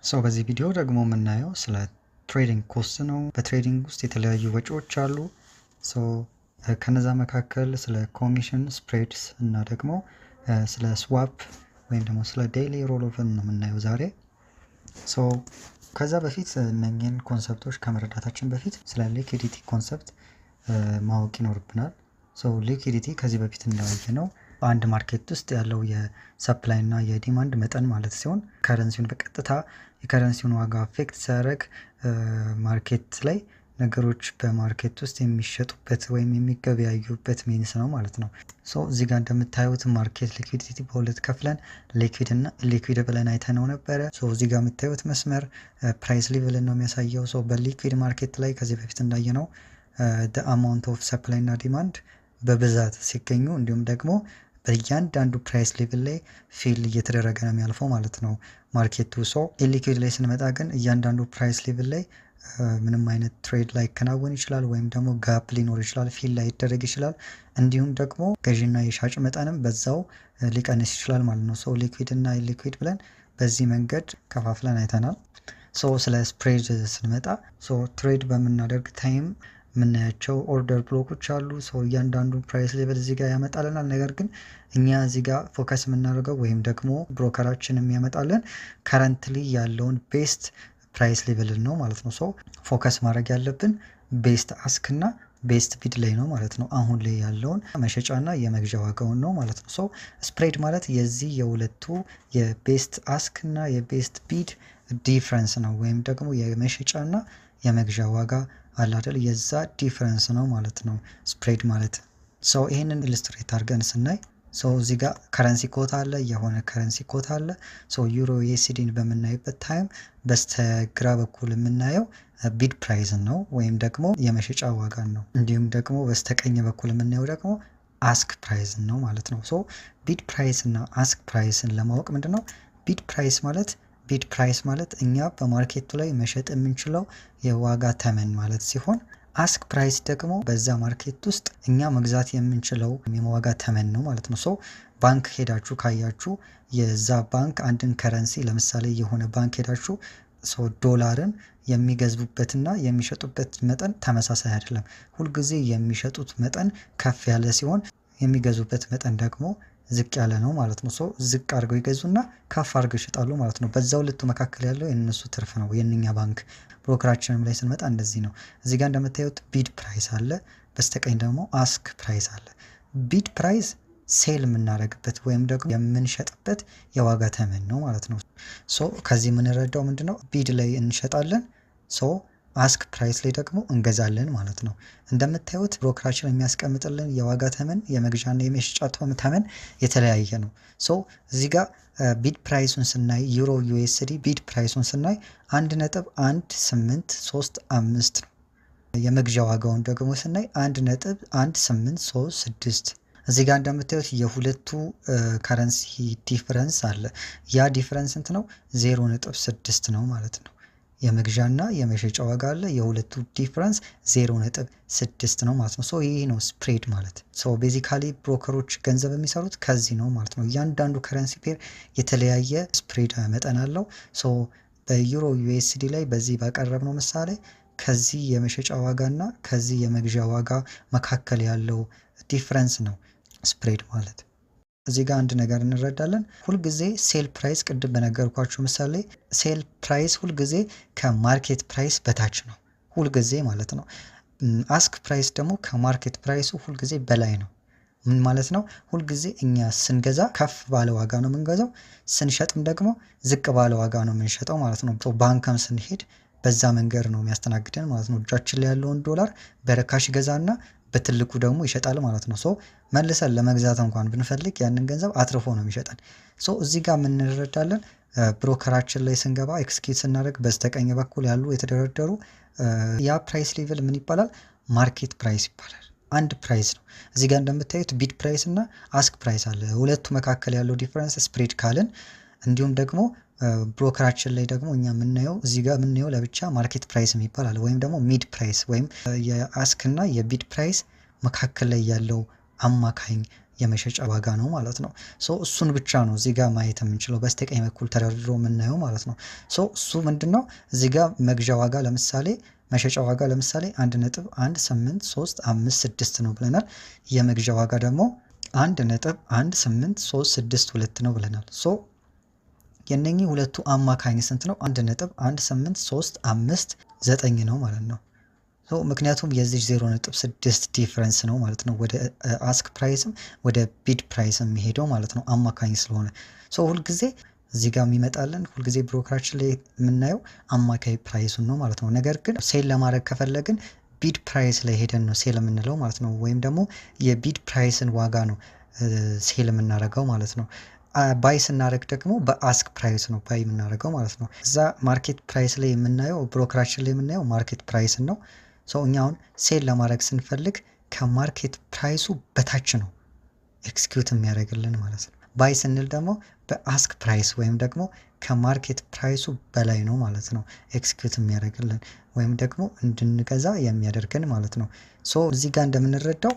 በዚህ ቪዲዮ ደግሞ የምናየው ስለ ትሬዲንግ ኮስት ነው። በትሬዲንግ ውስጥ የተለያዩ ወጪዎች አሉ። ከነዛ መካከል ስለ ኮሚሽን ስፕሬድስ እና ደግሞ ስለ ስዋፕ ወይም ደግሞ ስለ ዴይሊ ሮል ኦቨር ነው የምናየው ዛሬ። ከዛ በፊት እነኚህን ኮንሰፕቶች ከመረዳታችን በፊት ስለ ሊኩዊዲቲ ኮንሰፕት ማወቅ ይኖርብናል። ሊኩዊዲቲ ከዚህ በፊት እንዳየ ነው በአንድ ማርኬት ውስጥ ያለው የሰፕላይ እና የዲማንድ መጠን ማለት ሲሆን ከረንሲውን በቀጥታ የከረንሲውን ዋጋ አፌክት ሲያደርግ ማርኬት ላይ ነገሮች በማርኬት ውስጥ የሚሸጡበት ወይም የሚገበያዩበት ሚንስ ነው ማለት ነው። እዚህ ጋር እንደምታዩት ማርኬት ሊኩዊዲቲ በሁለት ከፍለን ሊኩዊድ እና ኢሊኩዊድ ብለን አይተነው ነበረ። እዚህ ጋር የምታዩት መስመር ፕራይስ ሌቭልን ነው የሚያሳየው። በሊኩዊድ ማርኬት ላይ ከዚህ በፊት እንዳየነው አማውንት ኦፍ ሰፕላይ እና ዲማንድ በብዛት ሲገኙ እንዲሁም ደግሞ በእያንዳንዱ ፕራይስ ሌቭል ላይ ፊል እየተደረገ ነው የሚያልፈው ማለት ነው ማርኬቱ። ኢሊኩዊድ ላይ ስንመጣ ግን እያንዳንዱ ፕራይስ ሌቭል ላይ ምንም አይነት ትሬድ ላይ ከናወን ይችላል ወይም ደግሞ ጋፕ ሊኖር ይችላል፣ ፊል ላይ ይደረግ ይችላል። እንዲሁም ደግሞ ገዢና የሻጭ መጠንም በዛው ሊቀንስ ይችላል ማለት ነው። ሊኩዊድ እና ኢሊኩዊድ ብለን በዚህ መንገድ ከፋፍለን አይተናል። ስለ ስፕሬድ ስንመጣ ትሬድ በምናደርግ ታይም የምናያቸው ኦርደር ብሎኮች አሉ። እያንዳንዱ ፕራይስ ሌቭል እዚህ ጋር ያመጣልናል። ነገር ግን እኛ እዚህ ጋር ፎከስ የምናደርገው ወይም ደግሞ ብሮከራችን የሚያመጣልን ከረንትሊ ያለውን ቤስት ፕራይስ ሌቭልን ነው ማለት ነው። ፎከስ ማድረግ ያለብን ቤስት አስክ እና ቤስት ቢድ ላይ ነው ማለት ነው። አሁን ላይ ያለውን መሸጫና የመግዣ ዋጋውን ነው ማለት ነው። ስፕሬድ ማለት የዚህ የሁለቱ የቤስት አስክ እና የቤስት ቢድ ዲፍረንስ ነው፣ ወይም ደግሞ የመሸጫና የመግዣ ዋጋ አለ አይደል? የዛ ዲፈረንስ ነው ማለት ነው ስፕሬድ ማለት። ይሄንን ኢሉስትሬት አድርገን ስናይ እዚህ ጋር ከረንሲ ኮታ አለ፣ የሆነ ከረንሲ ኮታ አለ። ዩሮ ዩኤስዲን በምናይበት ታይም በስተግራ በኩል የምናየው ቢድ ፕራይስ ነው ወይም ደግሞ የመሸጫ ዋጋን ነው። እንዲሁም ደግሞ በስተቀኝ በኩል የምናየው ደግሞ አስክ ፕራይስ ነው ማለት ነው። ቢድ ፕራይስ እና አስክ ፕራይስን ለማወቅ ምንድነው ቢድ ፕራይስ ማለት እኛ በማርኬቱ ላይ መሸጥ የምንችለው የዋጋ ተመን ማለት ሲሆን አስክ ፕራይስ ደግሞ በዛ ማርኬት ውስጥ እኛ መግዛት የምንችለው የዋጋ ተመን ነው ማለት ነው። ባንክ ሄዳችሁ ካያችሁ የዛ ባንክ አንድን ከረንሲ ለምሳሌ የሆነ ባንክ ሄዳችሁ ዶላርን የሚገዙበትና የሚሸጡበት መጠን ተመሳሳይ አይደለም። ሁልጊዜ የሚሸጡት መጠን ከፍ ያለ ሲሆን የሚገዙበት መጠን ደግሞ ዝቅ ያለ ነው ማለት ነው። ዝቅ አድርገው ይገዙና ከፍ አድርገው ይሸጣሉ ማለት ነው። በዛው ሁለቱ መካከል ያለው የነሱ ትርፍ ነው የእኛ ባንክ። ብሮከራችንም ላይ ስንመጣ እንደዚህ ነው። እዚህ ጋር እንደምታዩት ቢድ ፕራይስ አለ፣ በስተቀኝ ደግሞ አስክ ፕራይስ አለ። ቢድ ፕራይስ ሴል የምናደርግበት ወይም ደግሞ የምንሸጥበት የዋጋ ተመን ነው ማለት ነው። ከዚህ የምንረዳው ምንድነው ቢድ ላይ እንሸጣለን፣ አስክ ፕራይስ ላይ ደግሞ እንገዛለን ማለት ነው። እንደምታዩት ብሮከራችን የሚያስቀምጥልን የዋጋ ተመን የመግዣና የመሸጫ ተመን የተለያየ ነው። እዚህ ጋር ቢድ ፕራይሱን ስናይ ዩሮ ዩኤስዲ ቢድ ፕራይሱን ስናይ 1.1835 ነው። የመግዣ ዋጋውን ደግሞ ስናይ 1.1836። እዚህ ጋር እንደምታዩት የሁለቱ ከረንሲ ዲፍረንስ አለ። ያ ዲፍረንስ ስንት ነው? 0.6 ነው ማለት ነው። የመግዣና የመሸጫ ዋጋ አለ። የሁለቱ ዲፍረንስ 0.6 ነው ማለት ነው። ይሄ ነው ስፕሬድ ማለት። ቤዚካሊ ብሮከሮች ገንዘብ የሚሰሩት ከዚህ ነው ማለት ነው። እያንዳንዱ ከረንሲ ፔር የተለያየ ስፕሬድ መጠን አለው። በዩሮ ዩኤስዲ ላይ በዚህ ባቀረብነው ምሳሌ ከዚህ የመሸጫ ዋጋና ከዚህ የመግዣ ዋጋ መካከል ያለው ዲፍረንስ ነው ስፕሬድ ማለት። እዚህ ጋር አንድ ነገር እንረዳለን። ሁልጊዜ ሴል ፕራይስ ቅድም በነገርኳችሁ ምሳሌ ሴል ፕራይስ ሁልጊዜ ከማርኬት ፕራይስ በታች ነው፣ ሁልጊዜ ማለት ነው። አስክ ፕራይስ ደግሞ ከማርኬት ፕራይሱ ሁልጊዜ በላይ ነው። ምን ማለት ነው? ሁልጊዜ እኛ ስንገዛ ከፍ ባለ ዋጋ ነው የምንገዛው፣ ስንሸጥም ደግሞ ዝቅ ባለ ዋጋ ነው የምንሸጠው ማለት ነው። ባንክም ስንሄድ በዛ መንገድ ነው የሚያስተናግደን ማለት ነው። እጃችን ላይ ያለውን ዶላር በርካሽ ገዛና በትልቁ ደግሞ ይሸጣል ማለት ነው። መልሰን ለመግዛት እንኳን ብንፈልግ ያንን ገንዘብ አትርፎ ነው የሚሸጠን። እዚህ ጋር ምን እንረዳለን? ብሮከራችን ላይ ስንገባ ኤክስኪዩት ስናደርግ በስተቀኝ በኩል ያሉ የተደረደሩ ያ ፕራይስ ሌቭል ምን ይባላል? ማርኬት ፕራይስ ይባላል። አንድ ፕራይስ ነው። እዚህ ጋር እንደምታዩት ቢድ ፕራይስ እና አስክ ፕራይስ አለ። ሁለቱ መካከል ያለው ዲፈረንስ ስፕሬድ ካልን፣ እንዲሁም ደግሞ ብሮከራችን ላይ ደግሞ እኛ የምናየው እዚህ ጋር የምናየው ለብቻ ማርኬት ፕራይስ የሚባል አለ፣ ወይም ደግሞ ሚድ ፕራይስ ወይም የአስክ እና የቢድ ፕራይስ መካከል ላይ ያለው አማካኝ የመሸጫ ዋጋ ነው ማለት ነው። ሶ እሱን ብቻ ነው እዚህ ጋር ማየት የምንችለው በስተቀኝ በኩል ተደርድሮ የምናየው ማለት ነው። ሶ እሱ ምንድነው እዚህ ጋር መግዣ ዋጋ ለምሳሌ መሸጫ ዋጋ ለምሳሌ 1.18356 ነው ብለናል። የመግዣ ዋጋ ደግሞ 1.18362 ነው ብለናል። ሶ የነኚህ ሁለቱ አማካኝ ስንት ነው? 1.18359 ነው ማለት ነው። ሶ ምክንያቱም የዚህ 0.6 ዲፍረንስ ነው ማለት ነው ወደ አስክ ፕራይስም ወደ ቢድ ፕራይስም የሚሄደው ማለት ነው አማካኝ ስለሆነ። ሶ ሁልጊዜ እዚህ ጋር የሚመጣልን ሁልጊዜ ብሮከራችን ላይ የምናየው አማካይ ፕራይሱን ነው ማለት ነው። ነገር ግን ሴል ለማድረግ ከፈለግን ቢድ ፕራይስ ላይ ሄደን ነው ሴል የምንለው ማለት ነው። ወይም ደግሞ የቢድ ፕራይስን ዋጋ ነው ሴል የምናደርገው ማለት ነው። ባይ ስናደርግ ደግሞ በአስክ ፕራይስ ነው ባይ የምናደርገው ማለት ነው። እዛ ማርኬት ፕራይስ ላይ የምናየው ብሮከራችን ላይ የምናየው ማርኬት ፕራይስን ነው። ሰው እኛ አሁን ሴል ለማድረግ ስንፈልግ ከማርኬት ፕራይሱ በታች ነው ኤክስኪዩት የሚያደርግልን ማለት ነው። ባይ ስንል ደግሞ በአስክ ፕራይስ ወይም ደግሞ ከማርኬት ፕራይሱ በላይ ነው ማለት ነው ኤክስኪዩት የሚያደርግልን ወይም ደግሞ እንድንገዛ የሚያደርገን ማለት ነው። ሶ እዚህ ጋር እንደምንረዳው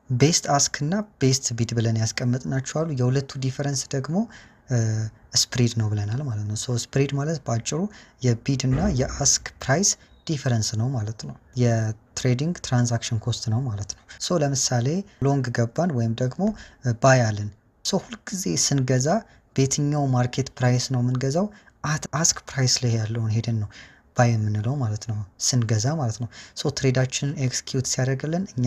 ቤስት አስክ እና ቤስት ቢድ ብለን ያስቀመጥናቸዋሉ። የሁለቱ ዲፈረንስ ደግሞ ስፕሪድ ነው ብለናል ማለት ነው። ሶ ስፕሪድ ማለት በአጭሩ የቢድ እና የአስክ ፕራይስ ዲፈረንስ ነው ማለት ነው። የትሬዲንግ ትራንዛክሽን ኮስት ነው ማለት ነው። ሶ ለምሳሌ ሎንግ ገባን ወይም ደግሞ ባይ አልን። ሶ ሁልጊዜ ስንገዛ በየትኛው ማርኬት ፕራይስ ነው የምንገዛው? አስክ ፕራይስ ላይ ያለውን ሄደን ነው ባይ የምንለው ማለት ነው ስንገዛ ማለት ነው። ሶ ትሬዳችንን ኤክስኪዩት ሲያደርግልን እኛ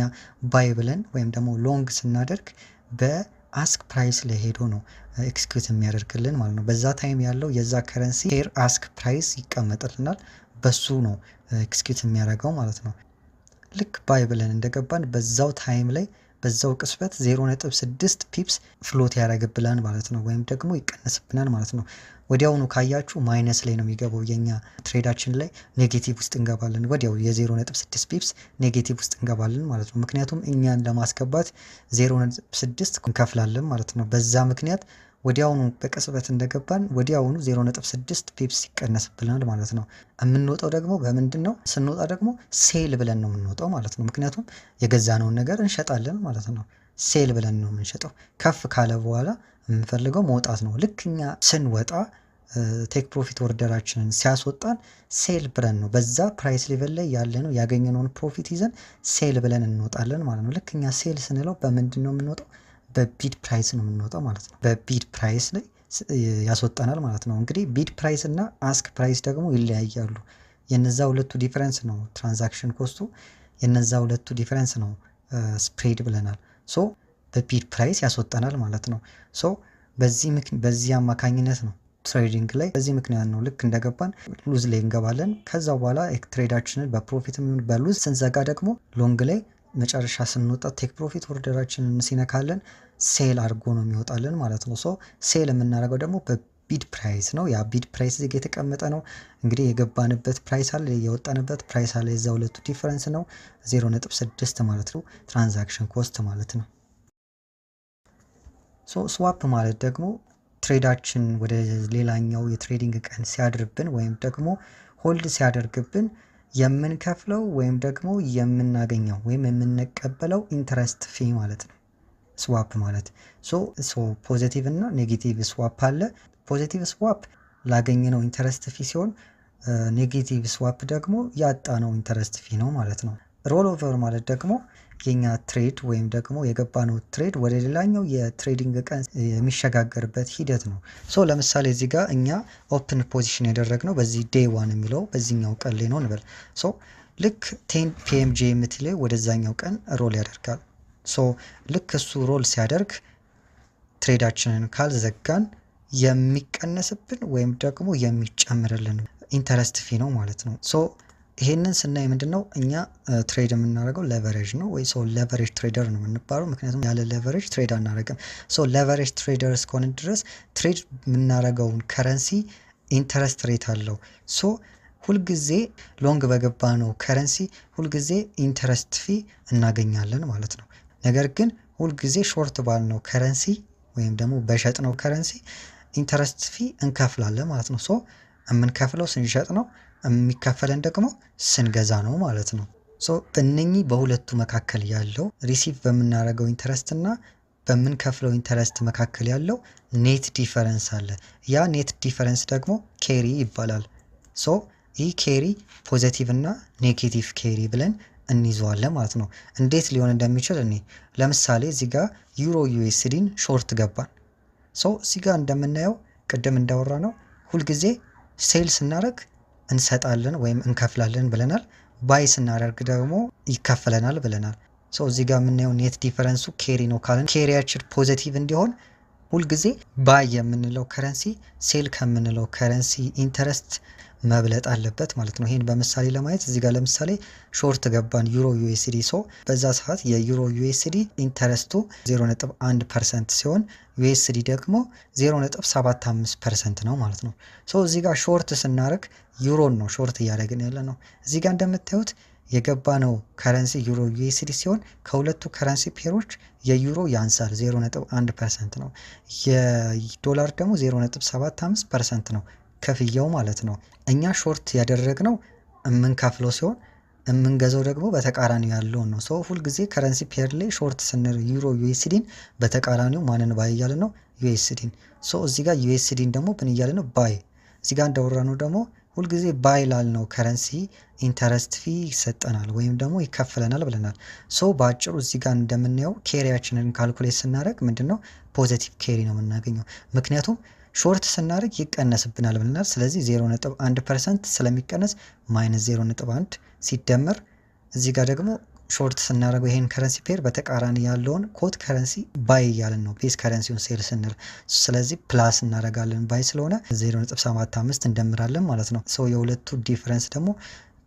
ባይ ብለን ወይም ደግሞ ሎንግ ስናደርግ በአስክ ፕራይስ ላይ ሄዶ ነው ኤክስኪዩት የሚያደርግልን ማለት ነው። በዛ ታይም ያለው የዛ ከረንሲ ፌር አስክ ፕራይስ ይቀመጥልናል። በሱ ነው ኤክስኪዩት የሚያደርገው ማለት ነው። ልክ ባይ ብለን እንደገባን በዛው ታይም ላይ በዛው ቅስበት 0.6 ፒፕስ ፍሎት ያደርግብናል ማለት ነው። ወይም ደግሞ ይቀነስብናል ማለት ነው። ወዲያውኑ ካያችሁ ማይነስ ላይ ነው የሚገባው የኛ ትሬዳችን ላይ ኔጌቲቭ ውስጥ እንገባለን። ወዲያው የ0.6 ፒፕስ ኔጌቲቭ ውስጥ እንገባለን ማለት ነው። ምክንያቱም እኛን ለማስገባት 0.6 እንከፍላለን ማለት ነው። በዛ ምክንያት ወዲያውኑ በቅጽበት እንደገባን ወዲያውኑ 0.6 ፒፕስ ይቀነስብናል ማለት ነው። የምንወጣው ደግሞ በምንድን ነው? ስንወጣ ደግሞ ሴል ብለን ነው የምንወጣው ማለት ነው። ምክንያቱም የገዛነውን ነገር እንሸጣለን ማለት ነው። ሴል ብለን ነው የምንሸጠው። ከፍ ካለ በኋላ የምንፈልገው መውጣት ነው። ልክ እኛ ስንወጣ ቴክ ፕሮፊት ኦርደራችንን ሲያስወጣን ሴል ብለን ነው በዛ ፕራይስ ሌቨል ላይ ያለ ነው ያገኘነውን ፕሮፊት ይዘን ሴል ብለን እንወጣለን ማለት ነው። ልክ እኛ ሴል ስንለው በምንድን ነው የምንወጣው? በቢድ ፕራይስ ነው የምንወጣው ማለት ነው። በቢድ ፕራይስ ላይ ያስወጣናል ማለት ነው። እንግዲህ ቢድ ፕራይስ እና አስክ ፕራይስ ደግሞ ይለያያሉ። የነዛ ሁለቱ ዲፈረንስ ነው ትራንዛክሽን ኮስቱ። የነዛ ሁለቱ ዲፈረንስ ነው ስፕሬድ ብለናል። ሶ በቢድ ፕራይስ ያስወጣናል ማለት ነው። ሶ በዚህ አማካኝነት ነው ትሬዲንግ ላይ በዚህ ምክንያት ነው ልክ እንደገባን ሉዝ ላይ እንገባለን። ከዛ በኋላ ትሬዳችንን በፕሮፊት የሚሆን በሉዝ ስንዘጋ ደግሞ ሎንግ ላይ መጨረሻ ስንወጣ ቴክ ፕሮፊት ኦርደራችንን ሲነካለን ሴል አድርጎ ነው የሚወጣልን ማለት ነው። ሶ ሴል የምናደርገው ደግሞ በቢድ ፕራይስ ነው። ያ ቢድ ፕራይስ እዚህ የተቀመጠ ነው። እንግዲህ የገባንበት ፕራይስ አለ፣ የወጣንበት ፕራይስ አለ። የዛ ሁለቱ ዲፈረንስ ነው 0.6 ማለት ነው ትራንዛክሽን ኮስት ማለት ነው። ሶ ስዋፕ ማለት ደግሞ ትሬዳችን ወደ ሌላኛው የትሬዲንግ ቀን ሲያድርብን ወይም ደግሞ ሆልድ ሲያደርግብን የምንከፍለው ወይም ደግሞ የምናገኘው ወይም የምንቀበለው ኢንተረስት ፊ ማለት ነው ስዋፕ ማለት። ሶ ፖዚቲቭ እና ኔጌቲቭ ስዋፕ አለ። ፖዚቲቭ ስዋፕ ላገኘነው ኢንተረስት ፊ ሲሆን ኔጌቲቭ ስዋፕ ደግሞ ያጣነው ኢንተረስት ፊ ነው ማለት ነው። ሮል ኦቨር ማለት ደግሞ የኛ ትሬድ ወይም ደግሞ የገባነው ትሬድ ወደ ሌላኛው የትሬዲንግ ቀን የሚሸጋገርበት ሂደት ነው። ሶ ለምሳሌ እዚህ ጋር እኛ ኦፕን ፖዚሽን ያደረግነው በዚህ ዴይ ዋን የሚለው በዚህኛው ቀን ላይ ነው እንበል። ሶ ልክ 10 ፒኤም ጂኤምቲ ላይ ወደዛኛው ቀን ሮል ያደርጋል። ሶ ልክ እሱ ሮል ሲያደርግ ትሬዳችንን ካልዘጋን የሚቀነስብን ወይም ደግሞ የሚጨምርልን ኢንተረስት ፊ ነው ማለት ነው። ሶ ይሄንን ስናይ ምንድነው እኛ ትሬድ የምናደርገው ሌቨሬጅ ነው ወይ ሶ ሌቨሬጅ ትሬደር ነው የምንባለው። ምክንያቱም ያለ ሌቨሬጅ ትሬድ አናደርግም። ሶ ሌቨሬጅ ትሬደር እስከሆነ ድረስ ትሬድ የምናደርገውን ከረንሲ ኢንተረስት ሬት አለው። ሶ ሁልጊዜ ሎንግ በገባ ነው ከረንሲ ሁልጊዜ ኢንተረስት ፊ እናገኛለን ማለት ነው። ነገር ግን ሁልጊዜ ሾርት ባል ነው ከረንሲ ወይም ደግሞ በሸጥ ነው ከረንሲ ኢንተረስት ፊ እንከፍላለን ማለት ነው። ሶ የምንከፍለው ስንሸጥ ነው፣ የሚከፈለን ደግሞ ስንገዛ ነው ማለት ነው። ሶ በእነኚህ በሁለቱ መካከል ያለው ሪሲቭ በምናደርገው ኢንተረስት እና በምንከፍለው ኢንተረስት መካከል ያለው ኔት ዲፈረንስ አለ። ያ ኔት ዲፈረንስ ደግሞ ኬሪ ይባላል። ሶ ይህ ኬሪ ፖዘቲቭ እና ኔጌቲቭ ኬሪ ብለን እንይዘዋለን ማለት ነው። እንዴት ሊሆን እንደሚችል እኔ ለምሳሌ እዚህ ጋር ዩሮ ዩኤስዲን ሾርት ገባን። ሶ እዚህ ጋር እንደምናየው ቅድም እንዳወራ ነው ሁልጊዜ ሴል ስናደርግ እንሰጣለን ወይም እንከፍላለን ብለናል። ባይ ስናደርግ ደግሞ ይከፈለናል ብለናል። ሶ እዚህ ጋር የምናየው ኔት ዲፈረንሱ ኬሪ ነው ካለን ኬሪያችን ፖዘቲቭ እንዲሆን ሁልጊዜ ባይ የምንለው ከረንሲ ሴል ከምንለው ከረንሲ ኢንተረስት መብለጥ አለበት ማለት ነው። ይሄን በምሳሌ ለማየት እዚህ ጋር ለምሳሌ ሾርት ገባን ዩሮ ዩኤስዲ። ሶ በዛ ሰዓት የዩሮ ዩኤስዲ ኢንተረስቱ 0.1% ሲሆን ዩኤስዲ ደግሞ 0.75% ነው ማለት ነው። ሶ እዚህ ጋር ሾርት ስናደርግ ዩሮን ነው ሾርት እያደረግን ያለ ነው። እዚህ ጋር እንደምታዩት የገባ ነው ከረንሲ ዩሮ ዩኤስዲ ሲሆን ከሁለቱ ከረንሲ ፔሮች የዩሮ ያንሳል 0.1% ነው። የዶላር ደግሞ 0.75% ነው ከፍያው ማለት ነው። እኛ ሾርት ያደረግነው የምንከፍለው ሲሆን የምንገዛው ደግሞ በተቃራኒው ያለውን ነው። ሰው ሁልጊዜ ከረንሲ ፔር ላይ ሾርት ስንል ዩሮ ዩኤስዲን በተቃራኒው ማንን ባይ እያለ ነው? ዩኤስዲን። ሶ እዚህ ጋር ዩኤስዲን ደግሞ ብን እያለ ነው? ባይ። እዚህ ጋር እንዳወራ ነው ደግሞ ሁልጊዜ ባይ ላልነው ከረንሲ ኢንተረስት ፊ ይሰጠናል ወይም ደግሞ ይከፈለናል ብለናል። ሶ በአጭሩ እዚህ ጋር እንደምናየው ኬሪያችንን ካልኩሌት ስናደርግ ምንድነው ፖዚቲቭ ኬሪ ነው የምናገኘው። ምክንያቱም ሾርት ስናደርግ ይቀነስብናል ብለናል። ስለዚህ 0.1% ስለሚቀነስ ማይነስ 0.1 ሲደመር እዚህ ጋር ደግሞ ሾርት ስናደርገው ይሄን ከረንሲ ፔር በተቃራኒ ያለውን ኮት ከረንሲ ባይ እያልን ነው ቤዝ ከረንሲውን ሴል ስንል። ስለዚህ ፕላስ እናደርጋለን ባይ ስለሆነ 0.75 እንደምራለን ማለት ነው። ሶ የሁለቱ ዲፍረንስ ደግሞ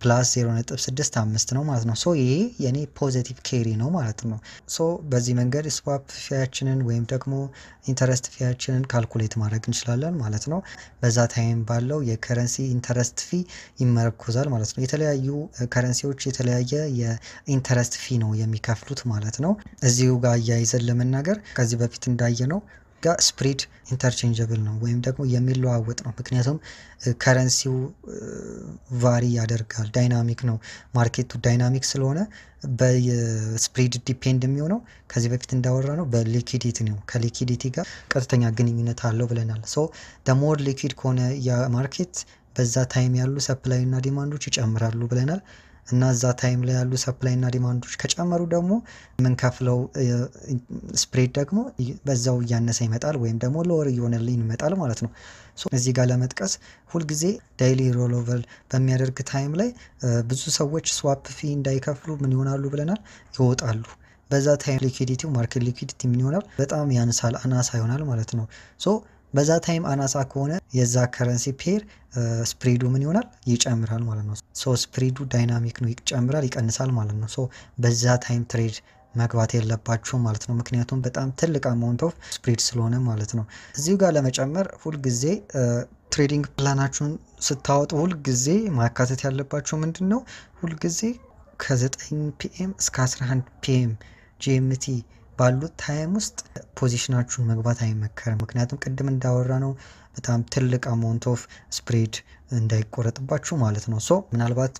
ፕላስ 0.65 ነው ማለት ነው። ሶ ይሄ የኔ ፖዚቲቭ ኬሪ ነው ማለት ነው። ሶ በዚህ መንገድ ስዋፕ ፊያችንን ወይም ደግሞ ኢንተረስት ፊያችንን ካልኩሌት ማድረግ እንችላለን ማለት ነው። በዛ ታይም ባለው የከረንሲ ኢንተረስት ፊ ይመረኮዛል ማለት ነው። የተለያዩ ከረንሲዎች የተለያየ የኢንተረስት ፊ ነው የሚከፍሉት ማለት ነው። እዚሁ ጋር አያይዘን ለመናገር ከዚህ በፊት እንዳየ ነው ጋር ስፕሪድ ኢንተርቼንጀብል ነው ወይም ደግሞ የሚለዋወጥ ነው። ምክንያቱም ከረንሲው ቫሪ ያደርጋል፣ ዳይናሚክ ነው። ማርኬቱ ዳይናሚክ ስለሆነ በስፕሪድ ዲፔንድ የሚሆነው ከዚህ በፊት እንዳወራ ነው በሊኩዲቲ ነው። ከሊኩዲቲ ጋር ቀጥተኛ ግንኙነት አለው ብለናል። ሶ ሞር ሊኩድ ከሆነ የማርኬት በዛ ታይም ያሉ ሰፕላይ እና ዲማንዶች ይጨምራሉ ብለናል። እና እዛ ታይም ላይ ያሉ ሰፕላይ እና ዲማንዶች ከጨመሩ ደግሞ የምንከፍለው ስፕሬድ ደግሞ በዛው እያነሰ ይመጣል ወይም ደግሞ ሎወር እየሆነልን ይመጣል ማለት ነው። እዚህ ጋር ለመጥቀስ ሁልጊዜ ዳይሊ ሮሎቨር በሚያደርግ ታይም ላይ ብዙ ሰዎች ስዋፕ ፊ እንዳይከፍሉ ምን ይሆናሉ ብለናል? ይወጣሉ። በዛ ታይም ሊኩዲቲው ማርኬት ሊኩዲቲ ምን ይሆናል? በጣም ያንሳል፣ አናሳ ይሆናል ማለት ነው። በዛ ታይም አናሳ ከሆነ የዛ ከረንሲ ፔር ስፕሪዱ ምን ይሆናል? ይጨምራል ማለት ነው። ስፕሪዱ ዳይናሚክ ነው፣ ይጨምራል ይቀንሳል ማለት ነው። በዛ ታይም ትሬድ መግባት የለባችሁ ማለት ነው። ምክንያቱም በጣም ትልቅ አማውንት ኦፍ ስፕሪድ ስለሆነ ማለት ነው። እዚሁ ጋር ለመጨመር ሁልጊዜ ትሬዲንግ ፕላናችሁን ስታወጡ ሁልጊዜ ማካተት ያለባችሁ ምንድን ነው? ሁልጊዜ ከ9 ፒኤም እስከ 11 ፒኤም ጂኤምቲ ባሉት ታይም ውስጥ ፖዚሽናችሁን መግባት አይመከርም። ምክንያቱም ቅድም እንዳወራ ነው በጣም ትልቅ አማውንት ኦፍ ስፕሬድ እንዳይቆረጥባችሁ ማለት ነው። ምናልባት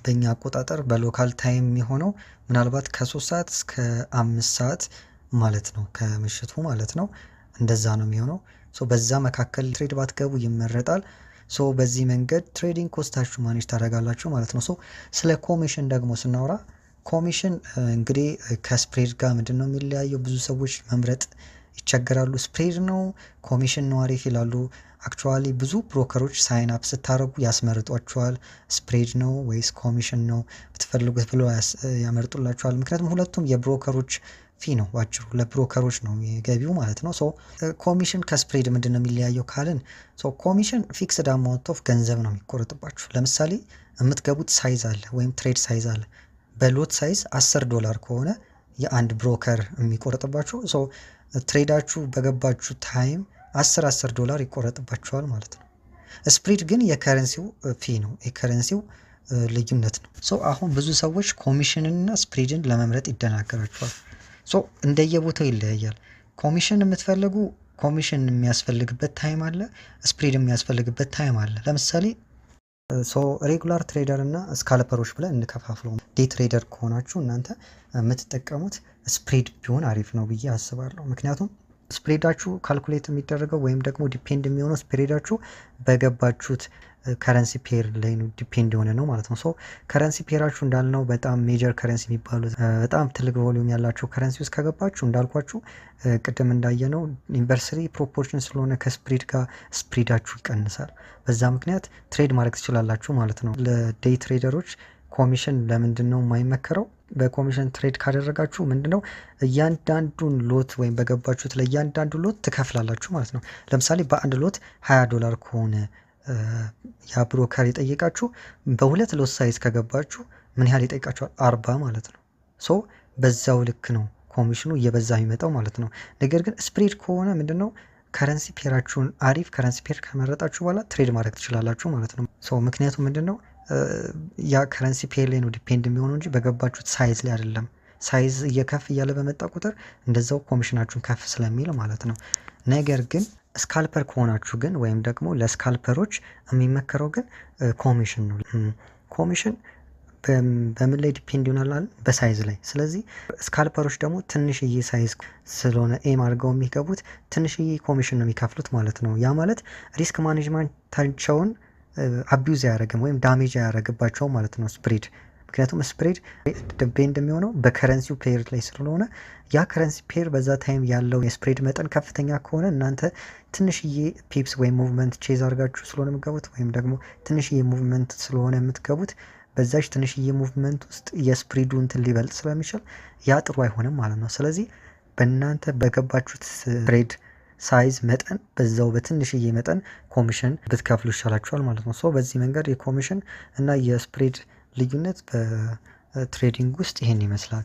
በእኛ አቆጣጠር በሎካል ታይም የሚሆነው ምናልባት ከ3 ሰዓት እስከ 5 ሰዓት ማለት ነው፣ ከምሽቱ ማለት ነው። እንደዛ ነው የሚሆነው። በዛ መካከል ትሬድ ባትገቡ ይመረጣል። በዚህ መንገድ ትሬዲንግ ኮስታችሁ ማኔጅ ታደርጋላችሁ ማለት ነው። ስለ ኮሚሽን ደግሞ ስናወራ ኮሚሽን እንግዲህ ከስፕሬድ ጋር ምንድን ነው የሚለያየው? ብዙ ሰዎች መምረጥ ይቸገራሉ። ስፕሬድ ነው ኮሚሽን ነው አሪፍ ይላሉ። አክቹዋሊ ብዙ ብሮከሮች ሳይን አፕ ስታደርጉ ያስመርጧቸዋል። ስፕሬድ ነው ወይስ ኮሚሽን ነው ብትፈልጉት ብሎ ያመርጡላቸዋል። ምክንያቱም ሁለቱም የብሮከሮች ፊ ነው፣ ባጭሩ ለብሮከሮች ነው የገቢው ማለት ነው። ኮሚሽን ከስፕሬድ ምንድን ነው የሚለያየው ካልን ኮሚሽን ፊክስድ አማውንት ኦፍ ገንዘብ ነው የሚቆረጥባችሁ። ለምሳሌ የምትገቡት ሳይዝ አለ ወይም ትሬድ ሳይዝ አለ። በሎት ሳይዝ $10 ከሆነ የአንድ ብሮከር የሚቆረጥባችሁ ትሬዳችሁ በገባችሁ ታይም $10 ይቆረጥባችኋል ማለት ነው። ስፕሪድ ግን የከረንሲው ፊ ነው፣ የከረንሲው ልዩነት ነው። አሁን ብዙ ሰዎች ኮሚሽንና ስፕሪድን ለመምረጥ ይደናገራቸዋል። እንደየቦታው ይለያያል። ኮሚሽን የምትፈልጉ ኮሚሽን የሚያስፈልግበት ታይም አለ፣ ስፕሪድ የሚያስፈልግበት ታይም አለ። ለምሳሌ ሬጉላር ትሬደር እና ስካልፐሮች ብለን እንከፋፍለው። ዴይ ትሬደር ከሆናችሁ እናንተ የምትጠቀሙት ስፕሬድ ቢሆን አሪፍ ነው ብዬ አስባለሁ። ምክንያቱም ስፕሬዳችሁ ካልኩሌት የሚደረገው ወይም ደግሞ ዲፔንድ የሚሆነው ስፕሬዳችሁ በገባችሁት ከረንሲ ፔር ላይ ዲፔንድ የሆነ ነው ማለት ነው። ሶ ከረንሲ ፔራችሁ እንዳልነው በጣም ሜጀር ከረንሲ የሚባሉት በጣም ትልቅ ቮሊዩም ያላቸው ከረንሲ ውስጥ ከገባችሁ እንዳልኳችሁ ቅድም እንዳየነው ኢንቨርሰሪ ፕሮፖርሽን ስለሆነ ከስፕሬድ ጋር ስፕሬዳችሁ ይቀንሳል። በዛ ምክንያት ትሬድ ማድረግ ትችላላችሁ ማለት ነው። ለዴይ ትሬደሮች ኮሚሽን ለምንድን ነው የማይመከረው? በኮሚሽን ትሬድ ካደረጋችሁ ምንድነው እያንዳንዱን ሎት ወይም በገባችሁት ለእያንዳንዱ ሎት ትከፍላላችሁ ማለት ነው። ለምሳሌ በአንድ ሎት $20 ከሆነ ያ ብሮከር የጠየቃችሁ በሁለት ሎት ሳይዝ ከገባችሁ ምን ያህል ይጠይቃችኋል? 40 ማለት ነው። ሶ በዛው ልክ ነው ኮሚሽኑ እየበዛ የሚመጣው ማለት ነው። ነገር ግን ስፕሬድ ከሆነ ምንድነው ከረንሲ ፔራችሁን አሪፍ ከረንሲ ፔር ከመረጣችሁ በኋላ ትሬድ ማድረግ ትችላላችሁ ማለት ነው። ሶ ምክንያቱም ምንድነው ያ ከረንሲ ፔር ላይ ነው ዲፔንድ የሚሆነው እንጂ በገባችሁት ሳይዝ ላይ አይደለም። ሳይዝ እየከፍ እያለ በመጣ ቁጥር እንደዛው ኮሚሽናችሁን ከፍ ስለሚል ማለት ነው። ነገር ግን ስካልፐር ከሆናችሁ ግን ወይም ደግሞ ለስካልፐሮች የሚመከረው ግን ኮሚሽን ነው። ኮሚሽን በምን ላይ ዲፔንድ ይሆናል? በሳይዝ ላይ። ስለዚህ ስካልፐሮች ደግሞ ትንሽዬ ሳይዝ ስለሆነ ኤም አድርገው የሚገቡት ትንሽዬ ኮሚሽን ነው የሚከፍሉት ማለት ነው። ያ ማለት ሪስክ ማኔጅመንታቸውን አቢዩዝ አያደርግም ወይም ዳሜጅ አያደርግባቸው ማለት ነው ስፕሬድ። ምክንያቱም ስፕሬድ ዲፔንድ የሚሆነው በከረንሲው ፔር ላይ ስለሆነ ያ ከረንሲ ፔር በዛ ታይም ያለው የስፕሬድ መጠን ከፍተኛ ከሆነ እናንተ ትንሽዬ ፒፕስ ወይም ሙቭመንት ቼዝ አድርጋችሁ ስለሆነ የምትገቡት ወይም ደግሞ ትንሽዬ ሙቭመንት ስለሆነ የምትገቡት በዛች ትንሽዬ ሙቭመንት ውስጥ የስፕሬዱ እንትን ሊበልጥ ስለሚችል ያ ጥሩ አይሆንም ማለት ነው። ስለዚህ በእናንተ በገባችሁት ስፕሬድ ሳይዝ መጠን በዛው በትንሽዬ መጠን ኮሚሽን ብትከፍሉ ይሻላችኋል ማለት ነው። ሶ በዚህ መንገድ የኮሚሽን እና የስፕሬድ ልዩነት በትሬዲንግ ውስጥ ይሄን ይመስላል።